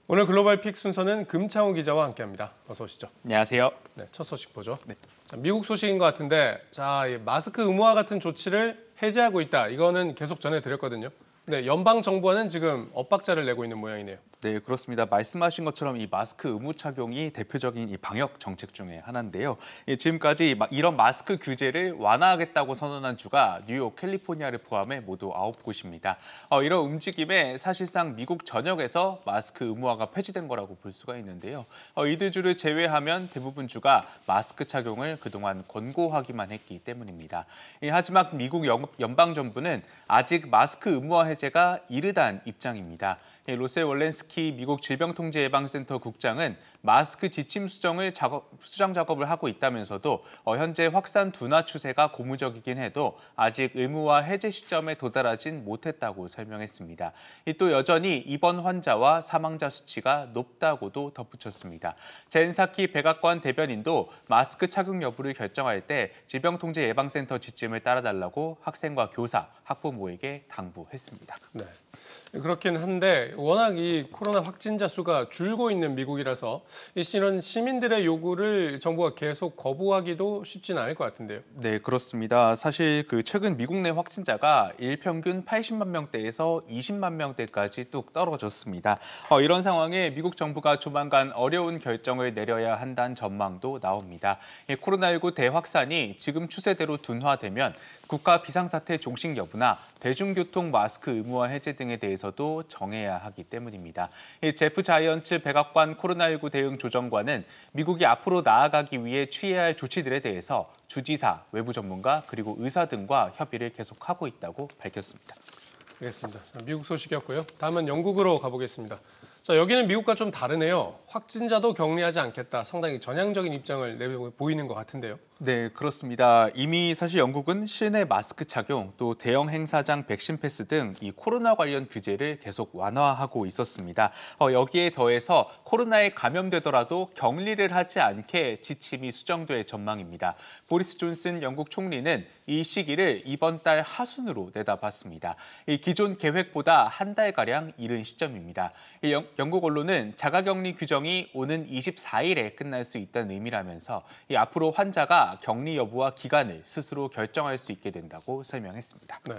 오늘 글로벌 픽 순서는 금창호 기자와 함께합니다. 어서 오시죠. 안녕하세요. 네, 첫 소식 보죠. 네. 자, 미국 소식인 것 같은데, 이 마스크 의무화 같은 조치를 해제하고 있다. 이거는 계속 전해드렸거든요. 네, 연방 정부와는 지금 엇박자를 내고 있는 모양이네요. 네, 그렇습니다. 말씀하신 것처럼 이 마스크 의무 착용이 대표적인 이 방역 정책 중에 하나인데요. 지금까지 이런 마스크 규제를 완화하겠다고 선언한 주가 뉴욕, 캘리포니아를 포함해 모두 9곳입니다. 이런 움직임에 사실상 미국 전역에서 마스크 의무화가 폐지된 거라고 볼 수가 있는데요. 이들 주를 제외하면 대부분 주가 마스크 착용을 그동안 권고하기만 했기 때문입니다. 하지만 미국 연방정부는 아직 마스크 의무화 해제가 이르다는 입장입니다. 로세 월렌스키 미국 질병통제예방센터 국장은 마스크 지침 수정 작업을 하고 있다면서도 현재 확산 둔화 추세가 고무적이긴 해도 아직 의무화 해제 시점에 도달하진 못했다고 설명했습니다. 또 여전히 입원 환자와 사망자 수치가 높다고도 덧붙였습니다. 젠 사키 백악관 대변인도 마스크 착용 여부를 결정할 때 질병통제예방센터 지침을 따라달라고 학생과 교사, 학부모에게 당부했습니다. 네. 그렇긴 한데 워낙 이 코로나 확진자 수가 줄고 있는 미국이라서 이런 시민들의 요구를 정부가 계속 거부하기도 쉽지는 않을 것 같은데요. 네, 그렇습니다. 사실 최근 미국 내 확진자가 일평균 80만 명대에서 20만 명대까지 뚝 떨어졌습니다. 이런 상황에 미국 정부가 조만간 어려운 결정을 내려야 한다는 전망도 나옵니다. 코로나19 대확산이 지금 추세대로 둔화되면 국가 비상사태 종식 여부나 대중교통 마스크 의무화 해제 등에 대해서도 정해야 하기 때문입니다. 제프 자이언츠 백악관 코로나19 대응 조정관은 미국이 앞으로 나아가기 위해 취해야 할 조치들에 대해서 주지사, 외부 전문가, 그리고 의사 등과 협의를 계속하고 있다고 밝혔습니다. 알겠습니다. 미국 소식이었고요. 다음은 영국으로 가보겠습니다. 자, 여기는 미국과 좀 다르네요. 확진자도 격리하지 않겠다. 상당히 전향적인 입장을 보이는 것 같은데요. 네, 그렇습니다. 이미 사실 영국은 실내 마스크 착용, 또 대형 행사장 백신 패스 등 이 코로나 관련 규제를 계속 완화하고 있었습니다. 여기에 더해서 코로나에 감염되더라도 격리를 하지 않게 지침이 수정될 전망입니다. 보리스 존슨 영국 총리는 이 시기를 이번 달 하순으로 내다봤습니다. 이 기존 계획보다 한 달가량 이른 시점입니다. 영국 언론은 자가격리 규정이 오는 24일에 끝날 수 있다는 의미라면서 앞으로 환자가 격리 여부와 기간을 스스로 결정할 수 있게 된다고 설명했습니다. 네.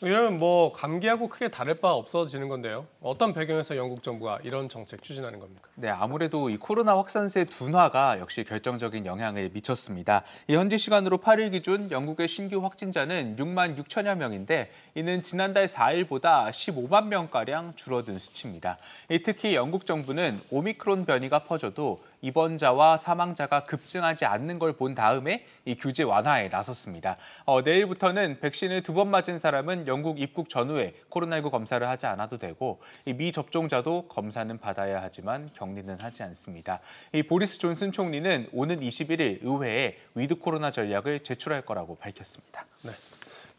이러면 감기하고 크게 다를 바 없어지는 건데요. 어떤 배경에서 영국 정부가 이런 정책 추진하는 겁니까? 네, 아무래도 이 코로나 확산세 둔화가 역시 결정적인 영향을 미쳤습니다. 현지 시간으로 8일 기준 영국의 신규 확진자는 6만 6천여 명인데 이는 지난달 4일보다 15만 명가량 줄어든 수치입니다. 특히 영국 정부는 오미크론 변이가 퍼져도 입원자와 사망자가 급증하지 않는 걸 본 다음에 이 규제 완화에 나섰습니다. 내일부터는 백신을 2번 맞은 사람은 영국 입국 전후에 코로나19 검사를 하지 않아도 되고 이 미접종자도 검사는 받아야 하지만 격리는 하지 않습니다. 이 보리스 존슨 총리는 오는 21일 의회에 위드 코로나 전략을 제출할 거라고 밝혔습니다. 네,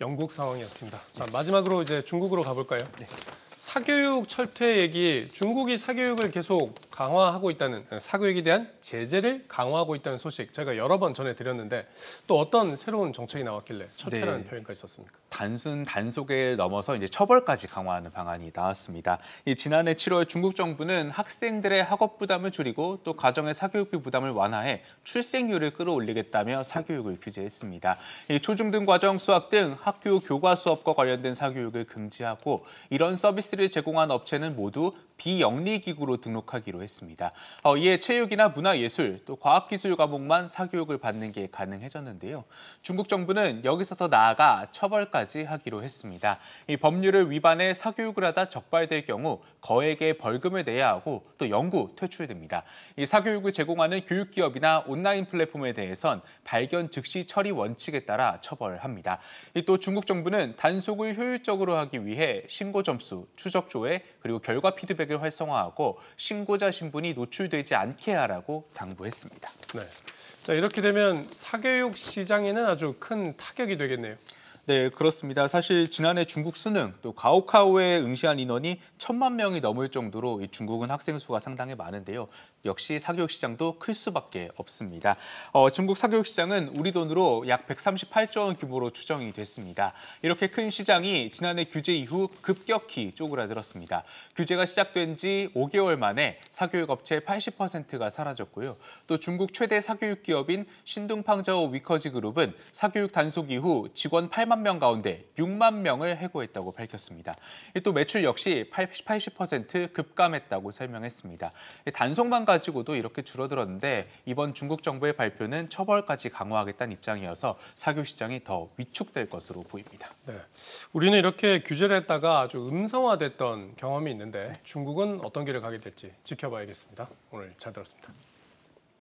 영국 상황이었습니다. 자, 마지막으로 이제 중국으로 가볼까요? 네. 사교육 철퇴 얘기, 중국이 사교육을 계속 강화하고 있다는, 사교육에 대한 제재를 강화하고 있다는 소식 저희가 여러 번 전해드렸는데 또 어떤 새로운 정책이 나왔길래 철퇴라는 표현까지 썼습니까? 단순 단속을 넘어서 이제 처벌까지 강화하는 방안이 나왔습니다. 지난해 7월 중국 정부는 학생들의 학업 부담을 줄이고 또 가정의 사교육비 부담을 완화해 출생률을 끌어올리겠다며 사교육을 규제했습니다. 초중등 과정 수학 등 학교 교과 수업과 관련된 사교육을 금지하고 이런 서비스를 제공한 업체는 모두 비영리기구로 등록하기로 했습니다. 이에 체육이나 문화예술, 또 과학기술 과목만 사교육을 받는 게 가능해졌는데요. 중국 정부는 여기서 더 나아가 처벌까지 하기로 했습니다. 이 법률을 위반해 사교육을 하다 적발될 경우 거액의 벌금을 내야 하고 또 영구 퇴출됩니다. 이 사교육을 제공하는 교육기업이나 온라인 플랫폼에 대해선 발견 즉시 처리 원칙에 따라 처벌합니다. 또 중국 정부는 단속을 효율적으로 하기 위해 신고 점수, 추적 조회, 그리고 결과 피드백을 활성화하고 신고자 신분이 노출되지 않게 하라고 당부했습니다. 네. 자, 이렇게 되면 사교육 시장에는 아주 큰 타격이 되겠네요. 네, 그렇습니다. 사실 지난해 중국 수능 또 가오카오에 응시한 인원이 1,000만 명이 넘을 정도로 이 중국은 학생 수가 상당히 많은데요. 역시 사교육 시장도 클 수밖에 없습니다. 중국 사교육 시장은 우리 돈으로 약 138조 원 규모로 추정이 됐습니다. 이렇게 큰 시장이 지난해 규제 이후 급격히 쪼그라들었습니다. 규제가 시작된 지 5개월 만에 사교육 업체 80%가 사라졌고요. 또 중국 최대 사교육 기업인 신둥팡저우 위커지 그룹은 사교육 단속 이후 직원 8만 명 가운데 6만 명을 해고했다고 밝혔습니다. 또 매출 역시 80% 급감했다고 설명했습니다. 단속만 가지고도 이렇게 줄어들었는데 이번 중국 정부의 발표는 처벌까지 강화하겠다는 입장이어서 사교육 시장이 더 위축될 것으로 보입니다. 네. 우리는 이렇게 규제를 했다가 아주 음성화됐던 경험이 있는데 중국은 어떤 길을 가게 될지 지켜봐야겠습니다. 오늘 잘 들었습니다.